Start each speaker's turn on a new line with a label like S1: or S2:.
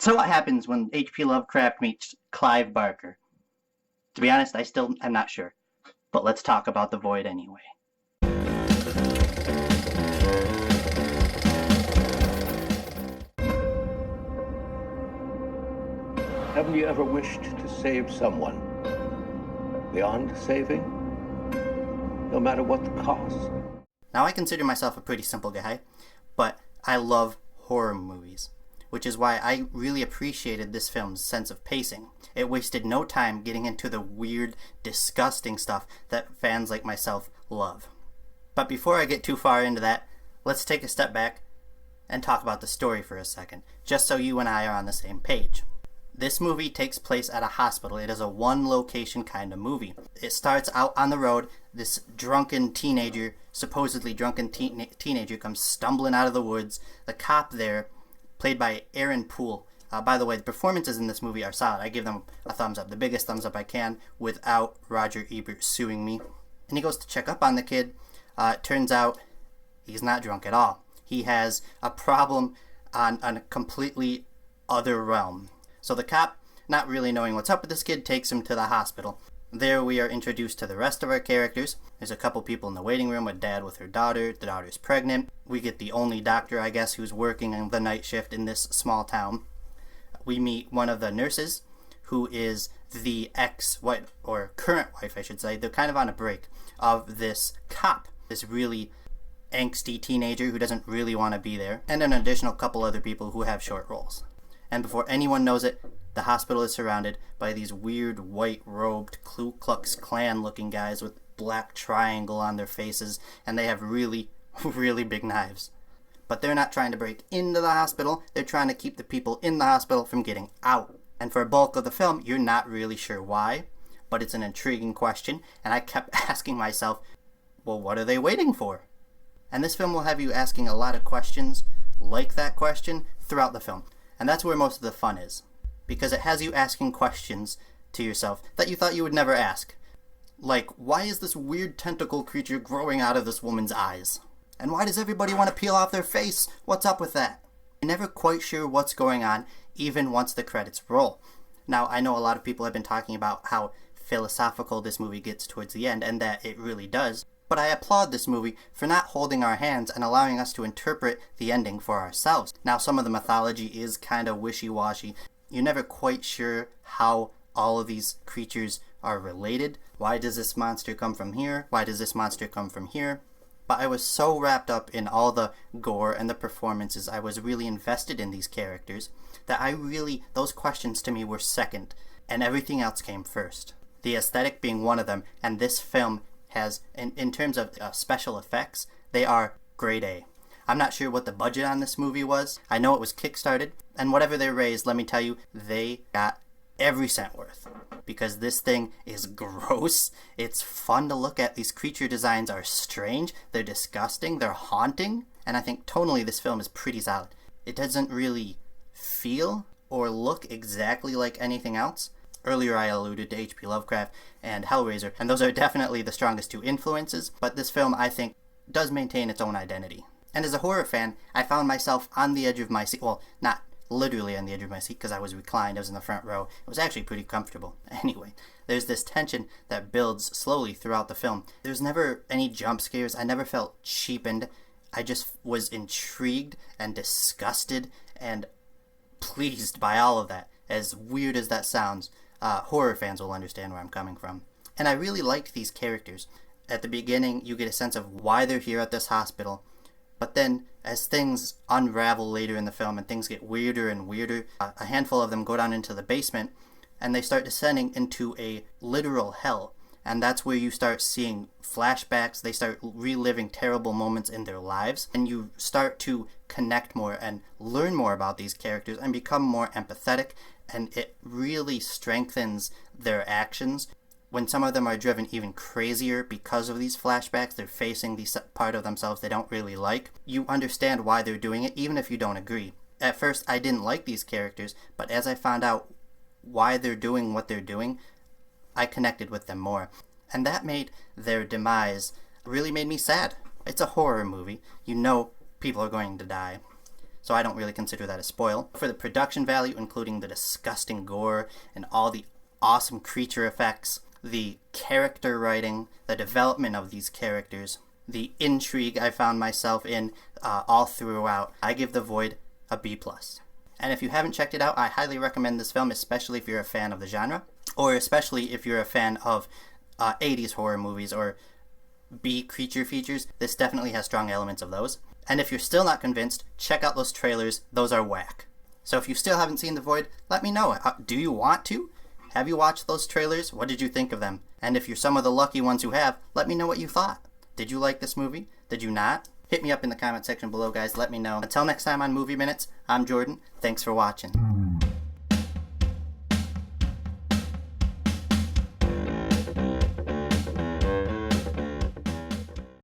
S1: So what happens when H.P. Lovecraft meets Clive Barker? To be honest, I still am not sure. But let's talk about the Void anyway.
S2: Haven't you ever wished to save someone beyond saving, no matter what the cost?
S1: Now, I consider myself a pretty simple guy, but I love horror movies, which is why I really appreciated this film's sense of pacing. It wasted no time getting into the weird, disgusting stuff that fans like myself love. But before I get too far into that, let's take a step back and talk about the story for a second, just so you and I are on the same page. This movie takes place at a hospital. It is a one-location kind of movie. It starts out on the road. This drunken teenager, supposedly drunken teenager, comes stumbling out of the woods. The cop there, played by Aaron Poole. By the way, the performances in this movie are solid. I give them a thumbs up, the biggest thumbs up I can, without Roger Ebert suing me. And he goes to check up on the kid. It turns out he's not drunk at all. He has a problem on a completely other realm. So the cop, not really knowing what's up with this kid, takes him to the hospital. There we are introduced to the rest of our characters. There's a couple people in the waiting room, a dad with her daughter. The daughter's pregnant. We get the only doctor, I guess, who's working in the night shift in this small town. We meet one of the nurses, who is the ex-wife, or current wife, I should say. They're kind of on a break, of this cop, this really angsty teenager who doesn't really want to be there, and an additional couple other people who have short roles. And before anyone knows it, the hospital is surrounded by these weird white-robed Ku Klux Klan looking guys with black triangle on their faces, and they have really, really big knives. But they're not trying to break into the hospital, they're trying to keep the people in the hospital from getting out. And for a bulk of the film, you're not really sure why, but it's an intriguing question, and I kept asking myself, well, what are they waiting for? And this film will have you asking a lot of questions like that question throughout the film. And that's where most of the fun is, because it has you asking questions to yourself that you thought you would never ask. Like, why is this weird tentacle creature growing out of this woman's eyes? And why does everybody want to peel off their face? What's up with that? You're never quite sure what's going on, even once the credits roll. Now, I know a lot of people have been talking about how philosophical this movie gets towards the end, and that it really does. But I applaud this movie for not holding our hands and allowing us to interpret the ending for ourselves. Now, some of the mythology is kind of wishy-washy. You're never quite sure how all of these creatures are related. Why does this monster come from here? Why does this monster come from here? But I was so wrapped up in all the gore and the performances, I was really invested in these characters, that those questions to me were second, and everything else came first. The aesthetic being one of them, and this film has, in terms of special effects, they are grade A. I'm not sure what the budget on this movie was. I know it was kickstarted, and whatever they raised, let me tell you, they got every cent worth. Because this thing is gross, it's fun to look at, these creature designs are strange, they're disgusting, they're haunting, and I think tonally this film is pretty solid. It doesn't really feel or look exactly like anything else. Earlier I alluded to H.P. Lovecraft and Hellraiser, and those are definitely the strongest two influences, but this film, I think, does maintain its own identity. And as a horror fan, I found myself on the edge of my seat. Well, not literally on the edge of my seat, because I was reclined, I was in the front row. It was actually pretty comfortable. Anyway, there's this tension that builds slowly throughout the film. There's never any jump scares. I never felt cheapened. I just was intrigued and disgusted and pleased by all of that. As weird as that sounds, horror fans will understand where I'm coming from. And I really liked these characters. At the beginning, you get a sense of why they're here at this hospital. But then, as things unravel later in the film and things get weirder and weirder, a handful of them go down into the basement and they start descending into a literal hell. And that's where you start seeing flashbacks. They start reliving terrible moments in their lives. And you start to connect more and learn more about these characters and become more empathetic. And it really strengthens their actions. When some of them are driven even crazier because of these flashbacks, they're facing these part of themselves they don't really like. You understand why they're doing it, even if you don't agree. At first, I didn't like these characters, but as I found out why they're doing what they're doing, I connected with them more. And that made their demise really made me sad. It's a horror movie. You know people are going to die. so I don't really consider that a spoil. For the production value, including the disgusting gore and all the awesome creature effects, the character writing, the development of these characters, the intrigue I found myself in all throughout, I give The Void a B+. And if you haven't checked it out, I highly recommend this film, especially if you're a fan of the genre, or especially if you're a fan of 80s horror movies or B creature features. This definitely has strong elements of those. And if you're still not convinced, check out those trailers. Those are whack. So if you still haven't seen The Void, let me know. Do you want to? Have you watched those trailers? What did you think of them? And if you're some of the lucky ones who have, let me know what you thought. Did you like this movie? Did you not? Hit me up in the comment section below, guys. Let me know. Until next time on Movie Minutes, I'm Jordan. Thanks for watching.